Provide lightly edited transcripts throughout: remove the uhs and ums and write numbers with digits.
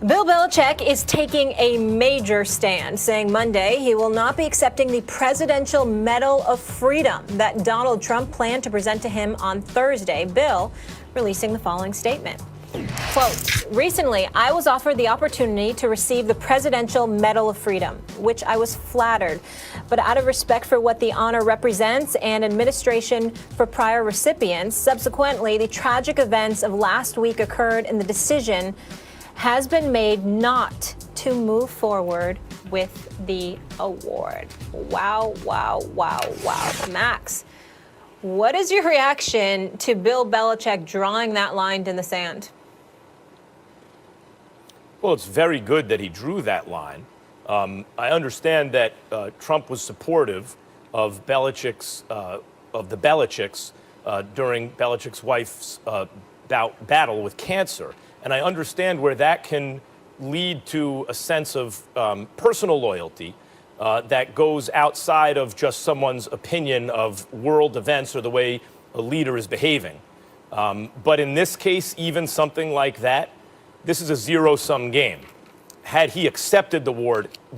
Bill Belichick is taking a major stand, saying Monday he will not be accepting the Presidential Medal of Freedom that Donald Trump planned to present to him on Thursday. Bill releasing the following statement. Quote, recently, I was offered the opportunity to receive the Presidential Medal of Freedom, which I was flattered. But out of respect for what the honor represents and administration for prior recipients, subsequently, the tragic events of last week occurred and the decision has been made not to move forward with the award. Wow, wow, wow, wow. Max, what is your reaction to Bill Belichick drawing that line in the sand? Well, it's very good that he drew that line. I understand that Trump was supportive of the Belichick's during Belichick's wife's battle with cancer. And I understand where that can lead to a sense of personal loyalty that goes outside of just someone's opinion of world events or the way a leader is behaving. But in this case, even something like that, this is a zero-sum game. Had he accepted the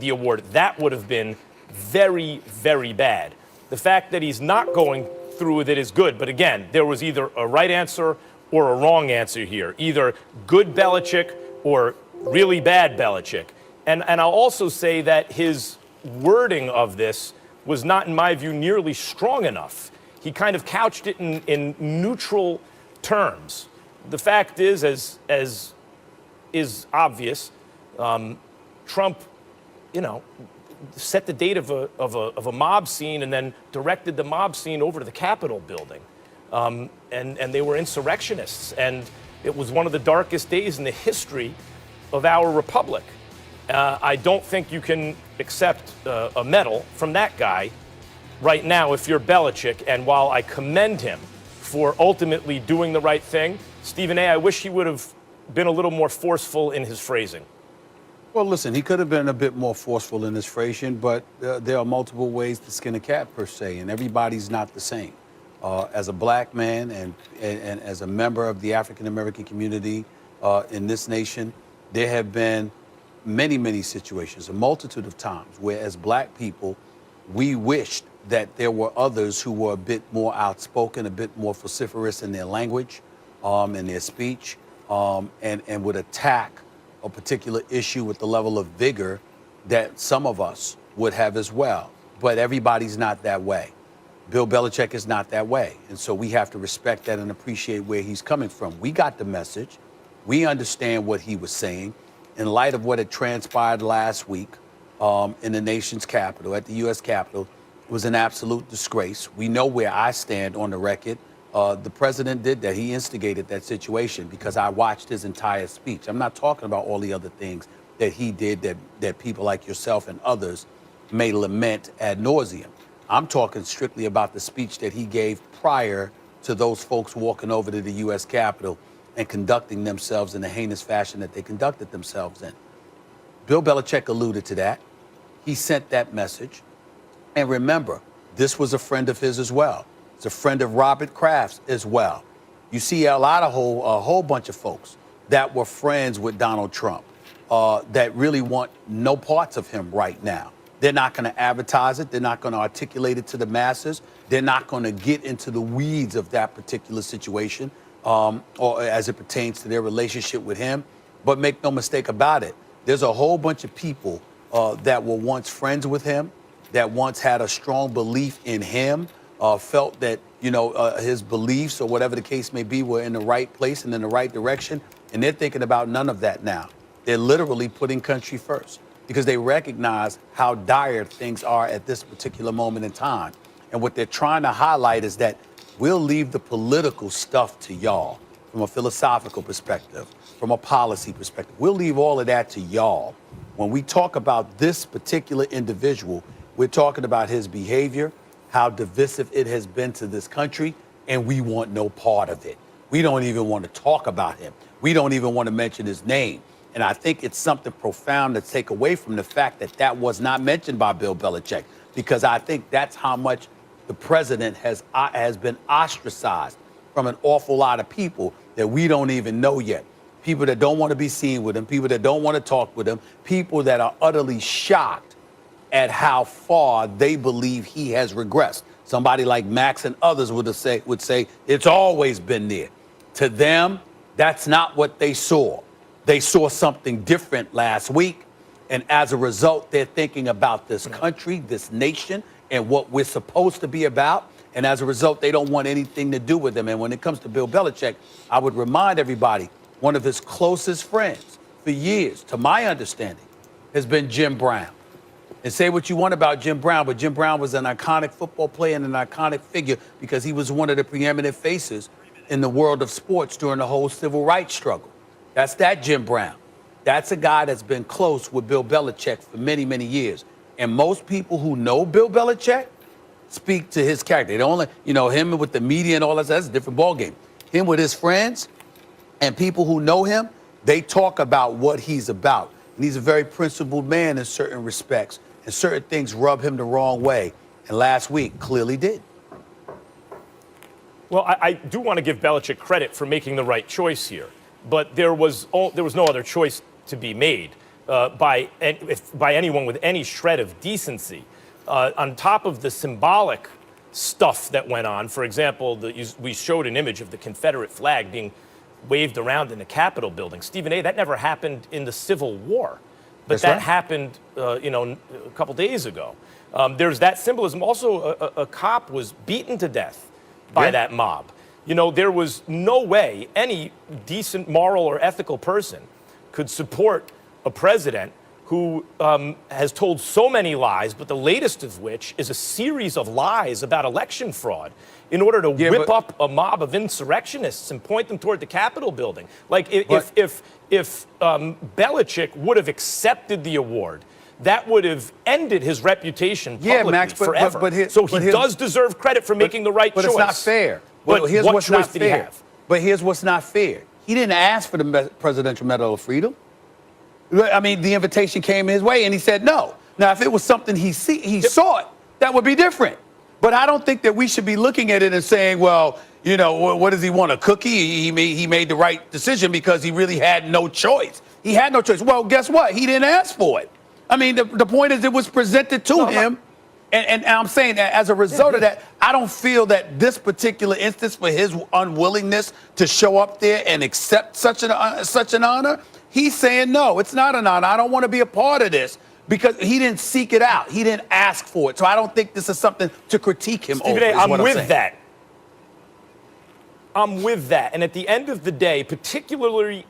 award, that would have been very, very bad. The fact that he's not going through with it is good. But again, there was either a right answer or a wrong answer here, either good Belichick or really bad Belichick. And I'll also say that his wording of this was not, in my view, nearly strong enough. He kind of couched it in neutral terms. The fact is, as is obvious, Trump, set the date of a mob scene and then directed the mob scene over to the Capitol building. And they were insurrectionists, and it was one of the darkest days in the history of our republic. I don't think you can accept a medal from that guy right now if you're Belichick. And while I commend him for ultimately doing the right thing, Stephen A., I wish he would have been a little more forceful in his phrasing. Well, listen, he could have been a bit more forceful in his phrasing, but there are multiple ways to skin a cat, per se, and everybody's not the same. As a black man and as a member of the African-American community in this nation, there have been many, many situations, a multitude of times where as black people, we wished that there were others who were a bit more outspoken, a bit more vociferous in their language, in their speech, and would attack a particular issue with the level of vigor that some of us would have as well. But everybody's not that way. Bill Belichick is not that way. And so we have to respect that and appreciate where he's coming from. We got the message. We understand what he was saying. In light of what had transpired last week in the nation's capital, at the U.S. Capitol, it was an absolute disgrace. We know where I stand on the record. The president did that. He instigated that situation because I watched his entire speech. I'm not talking about all the other things that he did that people like yourself and others may lament ad nauseum. I'm talking strictly about the speech that he gave prior to those folks walking over to the U.S. Capitol and conducting themselves in the heinous fashion that they conducted themselves in. Bill Belichick alluded to that. He sent that message. And remember, this was a friend of his as well. It's a friend of Robert Kraft's as well. You see a whole bunch of folks that were friends with Donald Trump that really want no parts of him right now. They're not going to advertise it. They're not going to articulate it to the masses. They're not going to get into the weeds of that particular situation or as it pertains to their relationship with him. But make no mistake about it, there's a whole bunch of people that were once friends with him, that once had a strong belief in him, felt that, his beliefs or whatever the case may be were in the right place and in the right direction. And they're thinking about none of that now. They're literally putting country first, because they recognize how dire things are at this particular moment in time. And what they're trying to highlight is that we'll leave the political stuff to y'all from a philosophical perspective, from a policy perspective. We'll leave all of that to y'all. When we talk about this particular individual, we're talking about his behavior, how divisive it has been to this country, and we want no part of it. We don't even want to talk about him. We don't even want to mention his name. And I think it's something profound to take away from the fact that that was not mentioned by Bill Belichick, because I think that's how much the president has been ostracized from an awful lot of people that we don't even know yet. people that don't want to be seen with him, people that don't want to talk with him, people that are utterly shocked at how far they believe he has regressed. Somebody like Max and others would say it's always been there. To them, that's not what they saw. They saw something different last week. And as a result, they're thinking about this country, this nation, and what we're supposed to be about. And as a result, they don't want anything to do with them. And when it comes to Bill Belichick, I would remind everybody, one of his closest friends for years, to my understanding, has been Jim Brown. And say what you want about Jim Brown, but Jim Brown was an iconic football player and an iconic figure because he was one of the preeminent faces in the world of sports during the whole civil rights struggle. That's that Jim Brown. That's a guy that's been close with Bill Belichick for many, many years. And most people who know Bill Belichick speak to his character. They don't, him with the media and all that, that's a different ballgame. Him with his friends and people who know him, they talk about what he's about. And he's a very principled man in certain respects. And certain things rub him the wrong way. And last week clearly did. Well, I do want to give Belichick credit for making the right choice here. But there was no other choice to be made by anyone with any shred of decency. On top of the symbolic stuff that went on, for example, we showed an image of the Confederate flag being waved around in the Capitol building. Stephen A., that never happened in the Civil War. But That's that right. happened, a couple days ago. There's that symbolism. Also, a cop was beaten to death by that mob. There was no way any decent moral or ethical person could support a president who has told so many lies, but the latest of which is a series of lies about election fraud in order to whip up a mob of insurrectionists and point them toward the Capitol building. Like if Belichick would have accepted the award, that would have ended his reputation publicly forever. So he does deserve credit for making the right choice. But it's not fair. But here's what what's choice not did he fair. have? But here's what's not fair. He didn't ask for the Presidential Medal of Freedom. I mean, the invitation came his way, and he said no. Now, if it was something he sought, that would be different. But I don't think that we should be looking at it and saying, well, what does he want, a cookie? He made the right decision because he really had no choice. He had no choice. Well, guess what? He didn't ask for it. I mean, the point is it was presented to him. And I'm saying that as a result of that, I don't feel that this particular instance for his unwillingness to show up there and accept such an honor, he's saying, no, it's not an honor. I don't want to be a part of this because he didn't seek it out. He didn't ask for it. So I don't think this is something to critique him over. I'm with that. I'm with that. And at the end of the day, particularly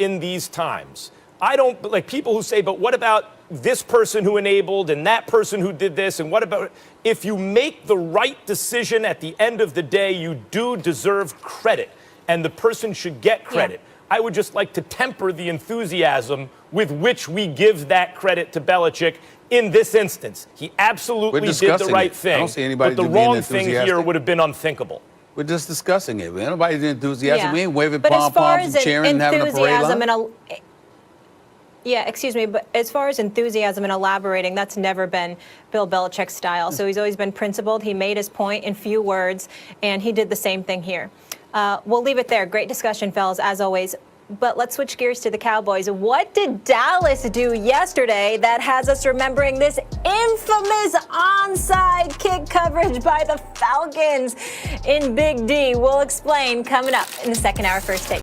in these times, I don't like people who say, but what about this person who enabled and that person who did this? And what about if you make the right decision at the end of the day, you do deserve credit and the person should get credit. Yeah. I would just like to temper the enthusiasm with which we give that credit to Belichick in this instance. He absolutely did the right thing. I don't see anybody but the wrong thing here would have been unthinkable. We're just discussing it. Nobody's enthusiastic. Yeah. We ain't waving but pom-poms and cheering and having a parade line. Yeah, excuse me, but as far as enthusiasm and elaborating, that's never been Bill Belichick's style. So he's always been principled. He made his point in few words, and he did the same thing here. We'll leave it there. Great discussion, fellas, as always. But let's switch gears to the Cowboys. What did Dallas do yesterday that has us remembering this infamous onside kick coverage by the Falcons in Big D? We'll explain coming up in the second hour First Take.